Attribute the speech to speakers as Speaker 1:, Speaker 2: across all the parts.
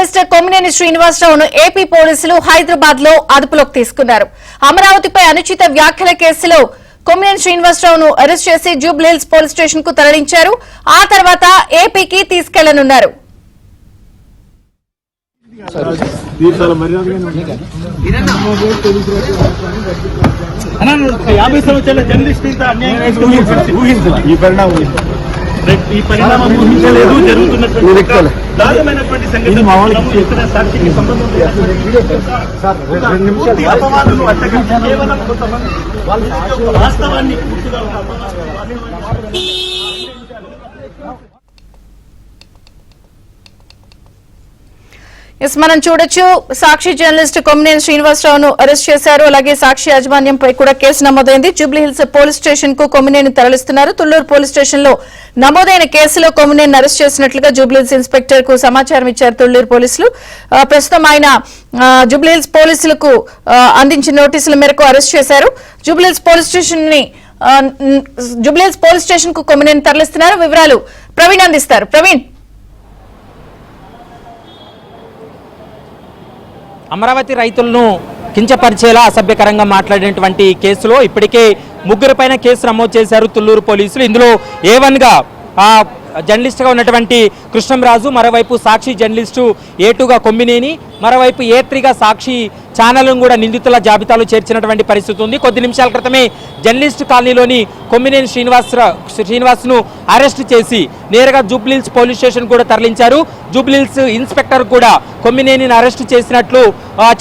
Speaker 1: Journalist Kommineni శ్రీనివాసరావును AP పోలీసులు హైదరాబాద్ లో అదుపులోకి తీసుకున్నారు. అమరావతిపై అనుచిత వ్యాఖ్యల కేసులో కొమ్మినేని శ్రీనివాసరావును అరెస్ట్ చేసి జూబ్లీహిల్స్ పోలీస్ స్టేషన్ కు తరలించారు. ఆ తర్వాత ఏపీకి తీసుకెళ్లనున్నారు.
Speaker 2: ఈ పరిణామం ఊహించలేదు. జరుగుతున్నటువంటి దారుణమైనటువంటి సంఘటన సాక్షికి సంబంధం అపవాదులు అట్టగా కేవలం కొంతమంది వాస్తవాన్ని పూర్తిగా
Speaker 1: మనం చూడొచ్చు. సాక్షి జర్నలిస్ట్ కొమ్మినేని శ్రీనివాసరావును అరెస్ట్ చేశారు. అలాగే సాక్షి యాజమాన్యంపై కూడా కేసు నమోదైంది. జూబ్లీహిల్స్ పోలీస్ స్టేషన్ కు కొమ్మినేని తరలిస్తున్నారు. తుళ్లూరు పోలీస్ స్టేషన్ లో నమోదైన కేసులో కొమ్మినేని అరెస్ట్ చేసినట్లుగా జూబ్లీహిల్స్ ఇన్స్పెక్టర్ కు సమాచారం ఇచ్చారు తుళ్లూరు పోలీసులు. ప్రస్తుతం ఆయన జూబ్లీహిల్స్ పోలీసులకు అందించిన నోటీసుల మేరకు అరెస్ట్ చేశారు. జూబ్లీహిల్స్ పోలీస్ స్టేషన్ కు కొమ్మినేని తరలిస్తున్నారు. వివరాలు ప్రవీణ్ అందిస్తారు. ప్రవీణ్,
Speaker 3: అమరావతి రైతులను కించపరిచేలా అసభ్యకరంగా మాట్లాడినటువంటి కేసులో ఇప్పటికే ముగ్గురిపైన కేసు నమోదు చేశారు తుళ్లూరు పోలీసులు. ఇందులో A1గా జర్నలిస్ట్గా ఉన్నటువంటి కృష్ణంరాజు, మరోవైపు సాక్షి జర్నలిస్టు A2గా కొమ్మినేని, మరోవైపు A3గా సాక్షి ఛానల్ను కూడా నిందితుల జాబితాలో చేర్చినటువంటి పరిస్థితి ఉంది. కొద్ది నిమిషాల క్రితమే జర్నలిస్టు కాలనీలోని కొమ్మినేని శ్రీనివాస్ను అరెస్టు చేసి నేరుగా జూబ్లీహిల్స్ పోలీస్ స్టేషన్ కూడా తరలించారు. జూబ్లీహిల్స్ ఇన్స్పెక్టర్ కూడా కొమ్మినేనిని అరెస్టు చేసినట్లు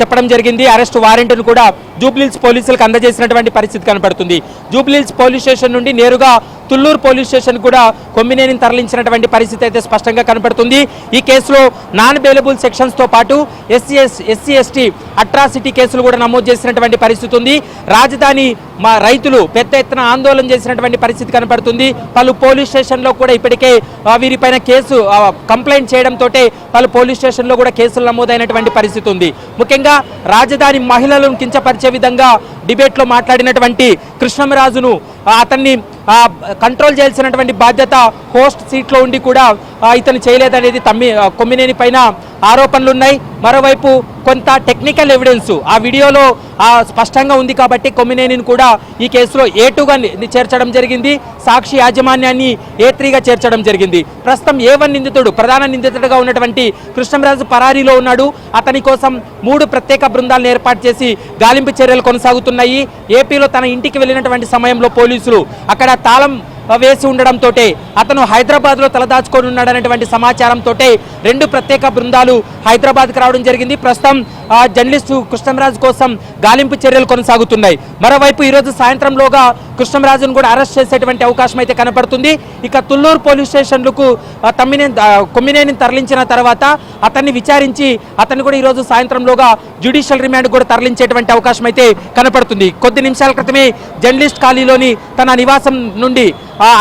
Speaker 3: చెప్పడం జరిగింది. అరెస్టు వారెంట్ను కూడా జూబ్లీహిల్స్ పోలీసులకు అందజేసినటువంటి పరిస్థితి కనపడుతుంది. జూబ్లీహిల్స్ పోలీస్ స్టేషన్ నుండి నేరుగా తుళ్లూరు పోలీస్ స్టేషన్ కూడా కొమ్మినేనిని తరలించినటువంటి పరిస్థితి అయితే స్పష్టంగా కనపడుతుంది. ఈ కేసులో నాన్ బెయిలబుల్ సెక్షన్స్ తో పాటు ఎస్సీ ఎస్టీ అట్రాసిటీ కేసులు కూడా నమోదు చేసినటువంటి పరిస్థితి ఉంది. రాజధాని రైతులు పెద్ద ఎత్తున ఆందోళన చేసినటువంటి పరిస్థితి కనపడుతుంది. పలు పోలీస్ స్టేషన్లో కూడా ఇప్పటికే వీరిపైన కేసు కంప్లైంట్ చేయడంతో పలు పోలీస్ స్టేషన్లో కూడా కేసులు నమోదైనటువంటి పరిస్థితి ఉంది. ముఖ్యంగా రాజధాని మహిళలను కించపరిచే విధంగా డిబేట్లో మాట్లాడినటువంటి కృష్ణంరాజును అతన్ని కంట్రోల్ చేయాల్సినటువంటి బాధ్యత హోస్ట్ సీట్లో ఉండి కూడా ఇతను చేయలేదనేది కొమ్మినేని పైన ఆరోపణలు ఉన్నాయి. మరోవైపు కొంత టెక్నికల్ ఎవిడెన్స్ ఆ వీడియోలో స్పష్టంగా ఉంది కాబట్టి కొమ్మినేనిని కూడా ఈ కేసులో A2గా చేర్చడం జరిగింది. సాక్షి యాజమాన్యాన్ని A3గా చేర్చడం జరిగింది. ప్రస్తుతం A1 నిందితుడు, ప్రధాన నిందితుడుగా ఉన్నటువంటి కృష్ణంరాజు పరారీలో ఉన్నాడు. అతని కోసం 3 ప్రత్యేక బృందాలను ఏర్పాటు చేసి గాలింపు చర్యలు కొనసాగుతున్నాయి. ఏపీలో తన ఇంటికి వెళ్ళినటువంటి సమయంలో పోలీసులు అక్కడ తాళం వేసి ఉండడంతో అతను హైదరాబాద్లో తలదాచుకొని ఉన్నాడనేటువంటి సమాచారంతో 2 ప్రత్యేక బృందాలు హైదరాబాద్కి రావడం జరిగింది. ప్రస్తుతం జర్నలిస్టు కృష్ణంరాజు కోసం గాలింపు చర్యలు కొనసాగుతున్నాయి. మరోవైపు ఈరోజు సాయంత్రంలోగా కృష్ణంరాజును కూడా అరెస్ట్ చేసేటువంటి అవకాశం అయితే కనపడుతుంది. ఇక తుళ్లూరు పోలీస్ స్టేషన్లకు కొమ్మినేనిని తరలించిన తర్వాత అతన్ని విచారించి అతన్ని కూడా ఈరోజు సాయంత్రంలోగా జ్యుడిషియల్ రిమాండ్ కూడా తరలించేటువంటి అవకాశం అయితే కనపడుతుంది. కొద్ది నిమిషాల క్రితమే జర్నలిస్ట్ కాలనీలోని తన నివాసం నుండి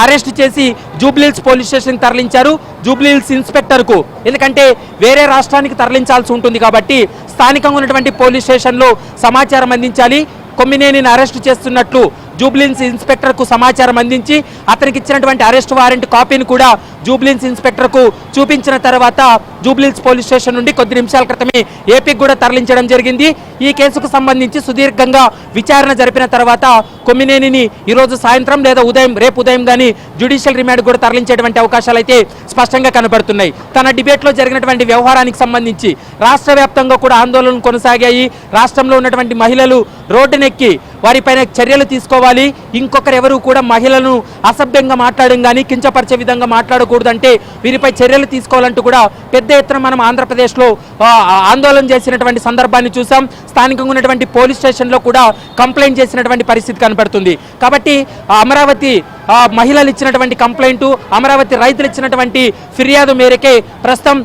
Speaker 3: అరెస్ట్ చేసి జూబ్లీహిల్స్ పోలీస్ స్టేషన్ తరలించారు. జూబ్లీహిల్స్ ఇన్స్పెక్టర్కు, ఎందుకంటే వేరే రాష్ట్రానికి తరలించాల్సి ఉంటుంది కాబట్టి స్థానికంగా ఉన్నటువంటి పోలీస్ స్టేషన్లో సమాచారం అందించాలి. కొమ్మినేనిని అరెస్ట్ చేస్తున్నట్లు జూబ్లీహిల్స్ ఇన్స్పెక్టర్కు సమాచారం అందించి అతనికి ఇచ్చినటువంటి అరెస్ట్ వారెంట్ కాపీని కూడా జూబ్లీహిల్స్ ఇన్స్పెక్టర్కు చూపించిన తర్వాత జూబ్లీహిల్స్ పోలీస్ స్టేషన్ నుండి కొద్ది నిమిషాల క్రితమే ఏపీకి కూడా తరలించడం జరిగింది. ఈ కేసుకు సంబంధించి సుదీర్ఘంగా విచారణ జరిపిన తర్వాత కొమ్మినేనిని ఈరోజు సాయంత్రం లేదా రేపు ఉదయం కానీ జ్యుడిషియల్ రిమాండ్ కూడా తరలించేటువంటి అవకాశాలు అయితే స్పష్టంగా కనబడుతున్నాయి. తన డిబేట్లో జరిగినటువంటి వ్యవహారానికి సంబంధించి రాష్ట్ర వ్యాప్తంగా కూడా ఆందోళనలు కొనసాగాయి. రాష్ట్రంలో ఉన్నటువంటి మహిళలు రోడ్డునెక్కి వారిపైన చర్యలు తీసుకోవాలి, ఇంకొకరెవరూ కూడా మహిళలను అసభ్యంగా మాట్లాడడం కానీ కించపరిచే విధంగా మాట్లాడకూడదంటే వీరిపై చర్యలు తీసుకోవాలంటూ కూడా పెద్ద ఎత్తున మనం ఆంధ్రప్రదేశ్లో ఆందోళన చేసినటువంటి సందర్భాన్ని చూసాం. స్థానికంగా ఉన్నటువంటి పోలీస్ స్టేషన్లో కూడా కంప్లైంట్ చేసినటువంటి పరిస్థితి కనపడుతుంది. కాబట్టి అమరావతి మహిళలు ఇచ్చినటువంటి కంప్లైంట్, అమరావతి రైతులు ఇచ్చినటువంటి ఫిర్యాదు మేరకే ప్రస్తుతం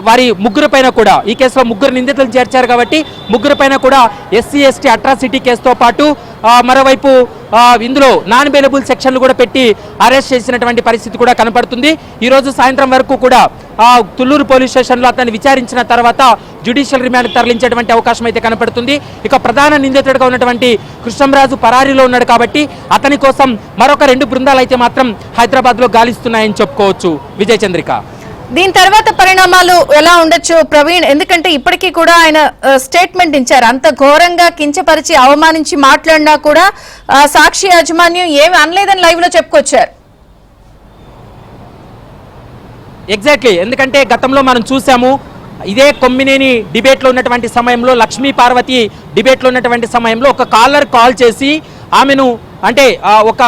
Speaker 3: వారి ముగ్గురిపైన కూడా ఈ కేసులో 3 నిందితులు చేర్చారు కాబట్టి ముగ్గురిపైన కూడా ఎస్సీ ఎస్టీ అట్రాసిటీ కేసుతో పాటు మరోవైపు ఇందులో నాన్ బెయిలబుల్ సెక్షన్లు కూడా పెట్టి అరెస్ట్ చేసినటువంటి పరిస్థితి కూడా కనపడుతుంది. ఈరోజు సాయంత్రం వరకు కూడా తుళ్లూరు పోలీస్ స్టేషన్లో అతన్ని విచారించిన తర్వాత జ్యుడిషియల్ రిమాండ్ తరలించేటువంటి అవకాశం అయితే కనపడుతుంది. ఇక ప్రధాన నిందితుడిగా ఉన్నటువంటి కృష్ణంరాజు పరారీలో ఉన్నాడు కాబట్టి అతని కోసం మరొక 2 బృందాలు అయితే మాత్రం హైదరాబాద్లో గాలిస్తున్నాయని చెప్పుకోవచ్చు. విజయచంద్రిక.
Speaker 1: దీని తర్వాత పరిణామాలు ఎలా ఉండొచ్చు ప్రవీణ్? ఎందుకంటే ఇప్పటికీ కూడా ఆయన స్టేట్మెంట్ ఇచ్చారు. అంత ఘోరంగా కించపరిచి అవమానించి మాట్లాడినా కూడా సాక్షి యాజమాన్యం ఏమి అనలేదని లైవ్ లో చెప్పుకొచ్చారు.
Speaker 3: ఎగ్జాక్ట్లీ, ఎందుకంటే గతంలో మనం చూసాము ఇదే కొమ్మినేని డిబేట్లో ఉన్నటువంటి సమయంలో, లక్ష్మీ పార్వతి డిబేట్లో ఉన్నటువంటి సమయంలో ఒక కాల్ చేసి ఆమెను అంటే ఒక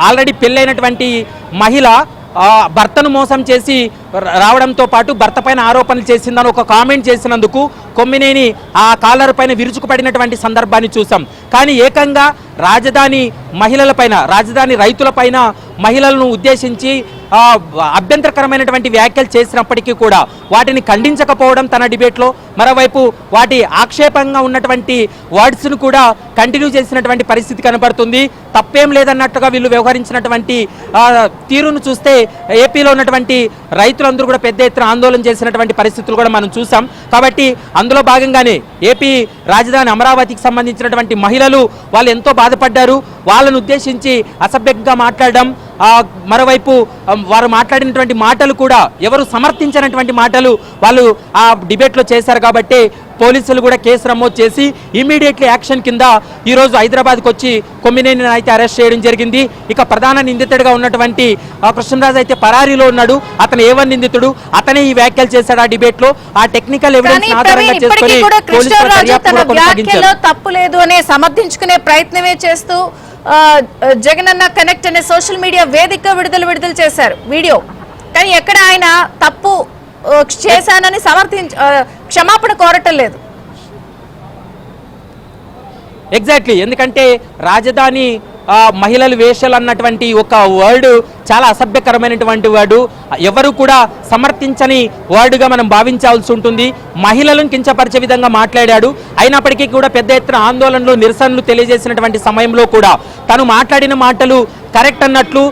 Speaker 3: ఆల్రెడీ పెళ్ళైనటువంటి మహిళ భర్తను మోసం చేసి రావడంతో పాటు భర్త పైన ఆరోపణలు చేసిందని ఒక కామెంట్ చేసినందుకు కొమ్మినేని ఆ కాలర్ పైన విరుచుకుపడినటువంటి సందర్భాన్ని చూసాం. కానీ ఏకంగా రాజధాని మహిళలపైన, రాజధాని రైతులపైన మహిళలను ఉద్దేశించి అభ్యంతరకరమైనటువంటి వ్యాఖ్యలు చేసినప్పటికీ కూడా వాటిని ఖండించకపోవడం తన డిబేట్లో, మరోవైపు వాటి ఆక్షేపంగా ఉన్నటువంటి వర్డ్స్ను కూడా కంటిన్యూ చేసినటువంటి పరిస్థితి కనబడుతుంది. తప్పేం లేదన్నట్టుగా వీళ్ళు వ్యవహరించినటువంటి తీరును చూస్తే ఏపీలో ఉన్నటువంటి రైతులందరూ కూడా పెద్ద ఎత్తున ఆందోళన చేసినటువంటి పరిస్థితులు కూడా మనం చూసాం. కాబట్టి అందులో భాగంగానే ఏపీ రాజధాని అమరావతికి సంబంధించినటువంటి మహిళలు వాళ్ళు ఎంతో బాధపడ్డారు. వాళ్ళను ఉద్దేశించి అసభ్యంగా మాట్లాడడం, మరోవైపు వారు మాట్లాడినటువంటి మాటలు కూడా ఎవరు సమర్థించినటువంటి మాటలు వాళ్ళు ఆ డిబేట్లో చేశారు. కాబట్టి పోలీసులు కూడా కేసు నమోదు చేసి ఇమీడియట్లీ యాక్షన్ కింద ఈరోజు హైదరాబాద్కి వచ్చి కొమ్మినేని అయితే అరెస్ట్ చేయడం జరిగింది. ఇక ప్రధాన నిందితుడిగా ఉన్నటువంటి కృష్ణరాజు అయితే పరారీలో ఉన్నాడు. అతను ఏవన్ నిందితుడు, అతనే ఈ వ్యాఖ్యలు చేశాడు ఆ డిబేట్లో. ఆ టెక్నికల్ ఎవిడెన్స్ ఆధారంగా చేసుకొని
Speaker 1: పోలీసులు తప్పు లేదు అనే సమర్థించుకునే ప్రయత్నమే చేస్తూ జగనన్న కనెక్ట్ అనే సోషల్ మీడియా వేదిక విడుదల చేశారు వీడియో. కానీ ఎక్కడ ఆయన తప్పు చేశానని క్షమాపణ కోరటం లేదు.
Speaker 3: ఎగ్జాక్ట్లీ, ఎందుకంటే రాజధాని మహిళలు వేషాలు అన్నటువంటి ఒక వర్డ్ చాలా అసభ్యకరమైనటువంటి వర్డు, ఎవరు కూడా సమర్థించని వర్డుగా మనం భావించాల్సి ఉంటుంది. మహిళలను కించపరిచే విధంగా మాట్లాడాడు. అయినప్పటికీ కూడా పెద్ద ఎత్తున ఆందోళనలు, నిరసనలు తెలియజేసినటువంటి సమయంలో కూడా తను మాట్లాడిన మాటలు కరెక్ట్ అన్నట్లు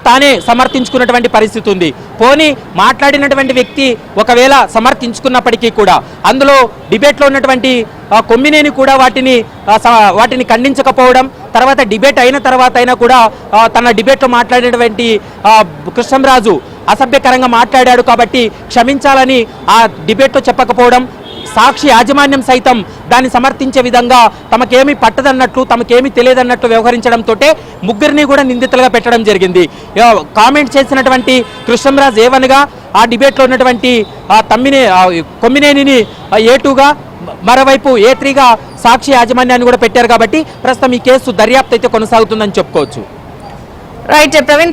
Speaker 3: తానే సమర్థించుకున్నటువంటి పరిస్థితి ఉంది. పోనీ మాట్లాడినటువంటి వ్యక్తి ఒకవేళ సమర్థించుకున్నప్పటికీ కూడా అందులో డిబేట్లో ఉన్నటువంటి కొమ్మినేని కూడా వాటిని ఖండించకపోవడం, తర్వాత డిబేట్ అయిన తర్వాత అయినా కూడా తన డిబేట్లో మాట్లాడినటువంటి కృష్ణరాజు అసభ్యకరంగా మాట్లాడాడు కాబట్టి క్షమించాలని ఆ డిబేట్లో చెప్పకపోవడం, సాక్షి యాజమాన్యం సైతం దాన్ని సమర్థించే విధంగా తమకేమీ పట్టదన్నట్లు, తమకేమీ తెలియదన్నట్లు వ్యవహరించడంతో ముగ్గురిని కూడా నిందితులుగా పెట్టడం జరిగింది. కామెంట్ చేసినటువంటి కృష్ణరాజు ఏవన్గా, ఆ డిబేట్లో ఉన్నటువంటి కొమ్మినేనిని ఏ2గా, మరోవైపు ఏ3గా సాక్షి యాజమాన్యాన్ని కూడా పెట్టారు. కాబట్టి ప్రస్తుతం ఈ కేసు దర్యాప్తు అయితే కొనసాగుతుందని చెప్పుకోవచ్చు.
Speaker 1: రైట్ ప్రవీణ్.